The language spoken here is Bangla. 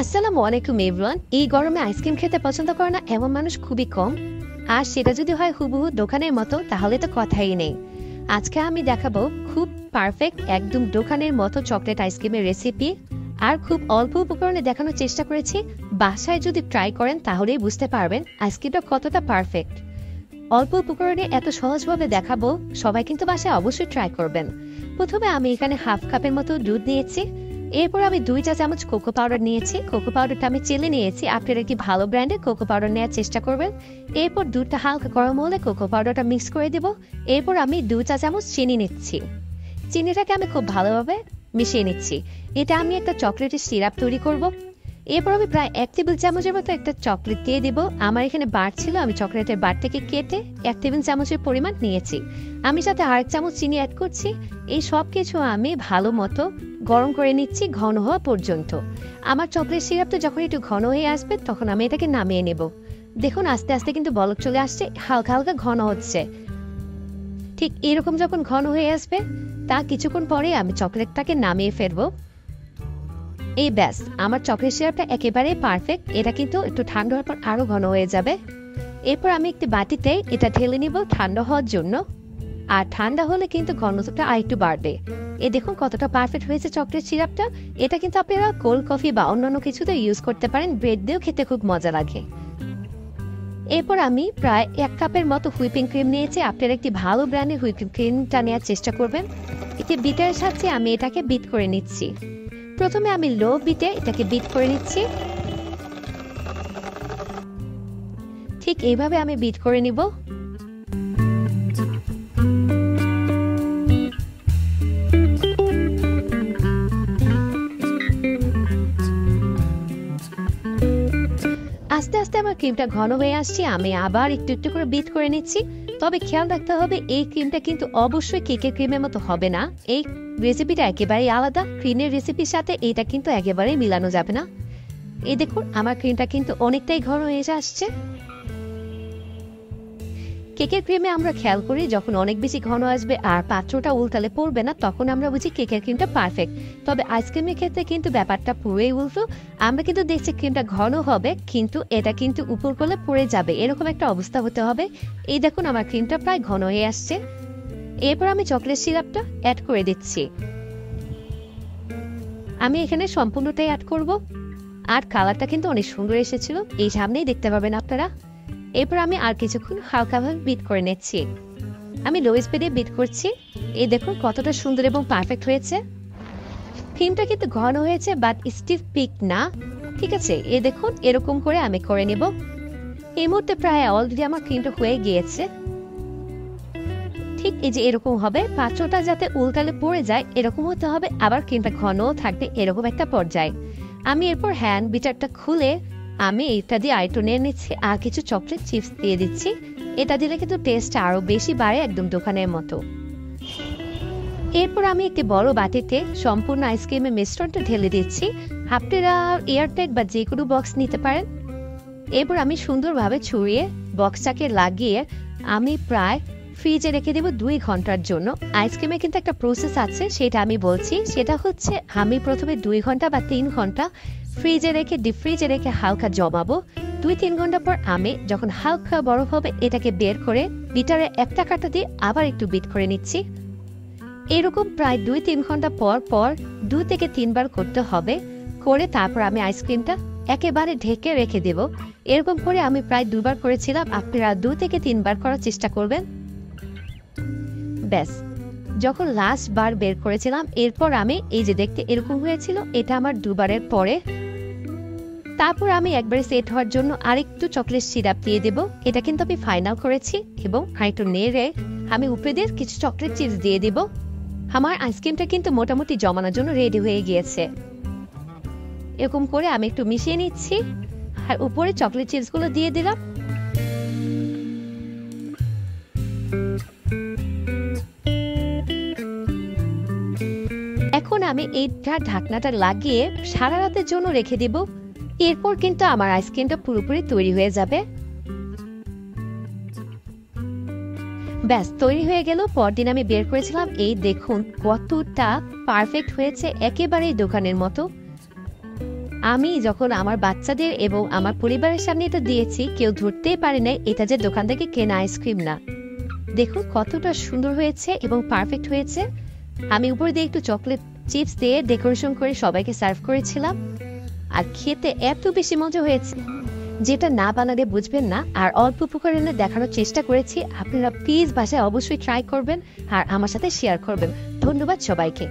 আসসালামু আলাইকুম এভরিওয়ান। এই গরমে আইসক্রিম খেতে পছন্দ করে না এমন মানুষ খুবই কম। আর সেটা যদি হয় হুবহু দোকানের মতো তাহলে তো কথাই নেই। আজকে আমি দেখাবো খুব পারফেক্ট একদম দোকানের মতো চকলেট আইসক্রিমের রেসিপি। আর খুব অল্প উপকরণে দেখানোর চেষ্টা করেছি। বাসায় যদি ট্রাই করেন তাহলেই বুঝতে পারবেন আইসক্রিমটা কতটা পারফেক্ট। অল্প উপকরণে এত সহজভাবে দেখাবো, সবাই কিন্তু বাসায় অবশ্যই ট্রাই করবেন। প্রথমে আমি এখানে হাফ কাপের মতো দুধ নিয়েছি। এরপর আমি 2 চা চামচ কোকো পাউডার নিয়েছি। কোকো পাউডারটা আমি চেলে নিয়েছি। আপনারা একটি ভালো ব্র্যান্ডের কোকো পাউডার নেওয়ার চেষ্টা করবেন। এরপর দুধটা হালকা গরম হলে কোকো পাউডারটা মিক্স করে দেব। এরপর আমি 2 চা চামচ চিনি নিচ্ছি। চিনিটাকে আমি খুব ভালোভাবে মিশিয়ে নিচ্ছি। এটা আমি একটা চকলেটের সিরাপ তৈরি করব। এরপর আমি প্রায় 1 টেবিল চামচের মতো একটা চকলেট দিয়ে দিব। আমার এখানে বার ছিল, আমি চকলেটের বারটাকে কেটে 1 টেবিল চামচের পরিমাণ নিয়েছি। আমি সাথে আরেক চামচ চিনি অ্যাড করছি। এই সব কিছু আমি ভালো মতো গরম করে নিচ্ছি ঘন হওয়া পর্যন্ত। আমার চকলেট সিরাপটা যখন একটু ঘন হয়ে আসবে তখন আমি এটাকে নামিয়ে নেব। দেখুন আস্তে আস্তে কিন্তু বলক চলে আসছে, হালকা হালকা ঘন হচ্ছে। ঠিক এরকম যখন ঘন হয়ে আসবে তা কিছুক্ষণ পরে আমি চকলেটটাকে নামিয়ে ফেলবো। এই ব্যাস, আমার চকলেট সিরাপটা একেবারে পারফেক্ট। এটা কিন্তু একটু ঠান্ডা হওয়ার পর আরো ঘন হয়ে যাবে। এরপর আমি একটি বাটিতে এটা ঢেলে নিব ঠান্ডা হওয়ার জন্য। আর ঠান্ডা হলে কিন্তু ঘনত্বটা আর একটু বাড়বে। এই দেখুন কতটা পারফেক্ট হয়েছে চকলেট সিরাপটা। এটা কিন্তু আপনারা কোল্ড কফি বা অন্যান্য কিছুতে ইউজ করতে পারেন, ব্রেড দিয়েও খেতে খুব মজা লাগে। এরপর আমি প্রায় 1 কাপের মতো হুইপিং ক্রিম নিয়েছি। আপনারা একটি ভালো ব্র্যান্ডের হুইপিং ক্রিমটা নেওয়ার চেষ্টা করবেন। একটি বিটারের সাথে আমি এটাকে বিট করে নিচ্ছি। প্রথমে আমি লো বিটে এটাকে বিট করে নিচ্ছি। ঠিক এইভাবে আমি বিট করে নিব। আস্তে আস্তে আমার ক্রিমটা ঘন হয়ে আসছে। আমি আবার একটু একটু করে বিট করে নিচ্ছি। তবে খেয়াল রাখতে হবে এই ক্রিমটা কিন্তু অবশ্যই কেকের ক্রিমের মতো হবে না। এই রেসিপিটা একেবারেই আলাদা। ক্রিমের রেসিপির সাথে এটা কিন্তু একেবারেই মিলানো যাবে না। এই দেখুন আমার ক্রিমটা কিন্তু অনেকটাই ঘন হয়ে আসছে। কেকের ক্রিমে আমরা খেয়াল করি যখন অনেক বেশি ঘন আসবে আর পাত্রটা উল্টালে পড়বে না, তখন আমরা বুঝি কেকের ক্রিমটা পারফেক্ট। তবে আইসক্রিমের ক্ষেত্রে কিন্তু ব্যাপারটা পুরোই উল্টো। আমরা কিন্তু দেখছি ক্রিমটা ঘন হবে কিন্তু এটা কিন্তু উপর করলে পড়ে যাবে, এরকম একটা অবস্থা হতে হবে। এই দেখুন আমার ক্রিমটা প্রায় ঘন হয়ে আসছে। এরপর আমি চকলেট সিরাপটা অ্যাড করে দিচ্ছি। আমি এখানে সম্পূর্ণটাই অ্যাড করব। আর কালারটা কিন্তু অনেক সুন্দর এসেছিল, এই সামনেই দেখতে পাবেন আপনারা। এরপর আমি আর কিছুক্ষণ হালকাভাবে বিট করে নিচ্ছি। আমি লো স্পিডে বিট করছি। এই দেখুন কতটা সুন্দর এবং পারফেক্ট হয়েছে। ক্রিমটা কিন্তু ঘন হয়েছে বাট স্টিফ পিক না, ঠিক আছে। এই দেখুন এরকম করে আমি করে নেব। এই মুহূর্তে প্রায় অলরেডি আমার ক্রিমটা হয়ে গিয়েছে। ঠিক এই যে এরকম হবে, পাত্রটা যাতে উল্টালে পড়ে যায় এরকম হতে হবে, আবার ক্রিমটা ঘনও থাকবে এরকম একটা পর্যায়ে। আমি এরপর হ্যান্ড বিটারটা খুলে আমি এটা দিয়ে আরেকটু নিয়ে নিচ্ছি আর কিছু চকলেট চিপস দিয়ে দিচ্ছি। এটা দিলে কিন্তু টেস্ট আরো বেশি বাড়ে, একদম দোকানের মতো। এরপর আমি একটি বড় বাটিতে সম্পূর্ণ আইসক্রিমের মিশ্রণটা ঢেলে দিচ্ছি। আপনারা এয়ারটাইট বা যে কোনো বক্স নিতে পারেন। এরপর আমি সুন্দরভাবে ছড়িয়ে বক্সটাকে লাগিয়ে আমি প্রায় ফ্রিজে রেখে দেব 2 ঘন্টার জন্য। আইসক্রিমে কিন্তু একটা প্রসেস আছে, সেটা আমি বলছি। সেটা হচ্ছে আমি প্রথমে 2 ঘন্টা বা 3 ঘন্টা ফ্রিজে রেখে ডিপ ফ্রিজে রেখে হালকা জমাবো। 2-3 ঘন্টা পর আমি যখন হালকা বরফ হবে এটাকে বের করে বিটারে একটা কাঁটা দিয়ে আবার একটু বিট করে নিচ্ছি। এরকম প্রায় 2-3 ঘন্টা পর পর 2 থেকে 3 বার করতে হবে। করে তারপর আমি আইসক্রিমটা একেবারে ঢেকে রেখে দেব। এরকম করে আমি প্রায় 2 বার করেছিলাম, আপনারা 2 থেকে 3 বার করার চেষ্টা করবেন। ব্যাস, যখন লাস্ট বার বের করেছিলাম এরপর আমি এই যে দেখতে এরকম হয়েছিল, এটা আমার 2 বারের পরে। তারপর আমি একবারে সেট হওয়ার জন্য আরেকটু চকলেট সিরাপ দিয়ে দেব। এটা কিন্তু আমি ফাইনাল করেছি এবং আরেকটু নেড়ে আমি উপরে দিয়ে কিছু চকলেট চিপস দিয়ে দেব। আমার আইসক্রিমটা কিন্তু মোটামুটি জমানোর জন্য রেডি হয়ে গিয়েছে। এরকম করে আমি একটু মিশিয়ে নিচ্ছি আর উপরে চকলেট চিপসগুলো দিয়ে দিলাম। এখন আমি এইটা ঢাকনাটা লাগিয়ে সারা রাতের জন্য রেখে দেব। এরপর কিন্তু আমার আইসক্রিমটা পুরোপুরি তৈরি হয়ে যাবে। ব্যাস তৈরি হয়ে গেল। পরদিন আমি বের করেছিলাম, এই দেখুন কতটা পারফেক্ট হয়েছে, একেবারেই দোকানের মতো। আমি যখন আমার বাচ্চাদের এবং আমার পরিবারের সামনে এটা দিয়েছি, কেউ ধরতেই পারে না এটা যে দোকান থেকে কেনা আইসক্রিম না। দেখুন কতটা সুন্দর হয়েছে এবং পারফেক্ট হয়েছে। আমি উপর দিয়ে একটু চকলেট চিপস দিয়ে ডেকোরেশন করে সবাইকে সার্ভ করেছিলাম, আর খেতে এত বেশি মজা হয়েছে যেটা না বানালে বুঝবেন না। আর অল্প উপকরণে দেখানোর চেষ্টা করেছি, আপনারা প্লিজ বাসায় অবশ্যই ট্রাই করবেন আর আমার সাথে শেয়ার করবেন। ধন্যবাদ সবাইকে।